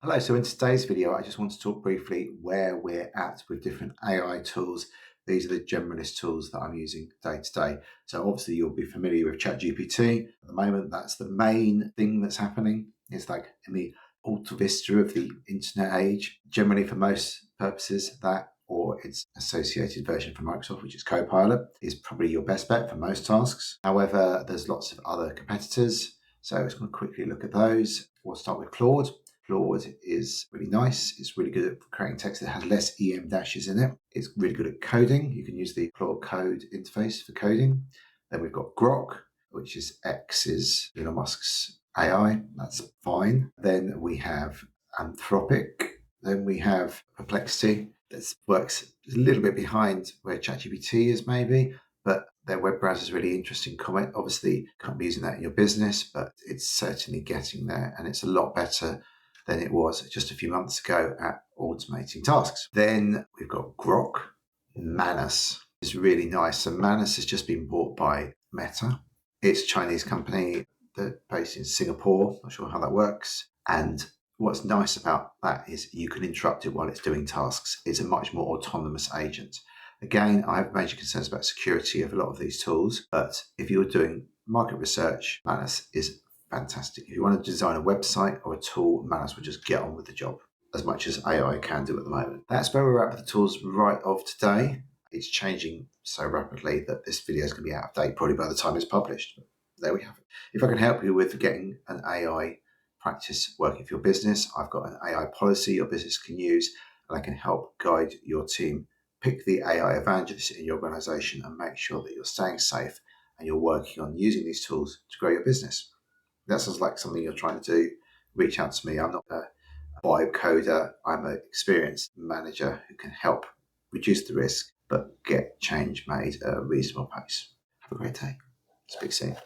Hello, so in today's video, I just want to talk briefly where we're at with different AI tools. These are the generalist tools that I'm using day to day. So obviously you'll be familiar with ChatGPT. At the moment, that's the main thing that's happening. It's like in the Alta Vista of the internet age. Generally for most purposes, that or its associated version from Microsoft, which is Copilot, is probably your best bet for most tasks. However, there's lots of other competitors. So I'm just going to quickly look at those. We'll start with Claude. Claude is really nice. It's really good at creating text that has less EM dashes in it. It's really good at coding. You can use the Claude Code interface for coding. Then we've got Grok, which is X's, Elon Musk's AI. That's fine. Then we have Anthropic. Then we have Perplexity. That works a little bit behind where ChatGPT is maybe, but their web browser is really interesting comment. Obviously, you can't be using that in your business, but it's certainly getting there, and it's a lot better than it was just a few months ago at automating tasks. Then we've got Grok. Manus is really nice. So Manus has just been bought by Meta. It's a Chinese company that's based in Singapore. Not sure how that works. And what's nice about that is you can interrupt it while it's doing tasks. It's a much more autonomous agent. Again, I have major concerns about security of a lot of these tools, but if you're doing market research, Manus is fantastic. If you want to design a website or a tool, Manus will just get on with the job as much as AI can do at the moment. That's where we're at with the tools right of today. It's changing so rapidly that this video is going to be out of date probably by the time it's published. But there we have it. If I can help you with getting an AI practice working for your business, I've got an AI policy your business can use, and I can help guide your team pick the AI evangelist in your organization and make sure that you're staying safe and you're working on using these tools to grow your business. If that sounds like something you're trying to do, reach out to me. I'm not a vibe coder. I'm an experienced manager who can help reduce the risk but get change made at a reasonable pace. Have a great day. Speak soon.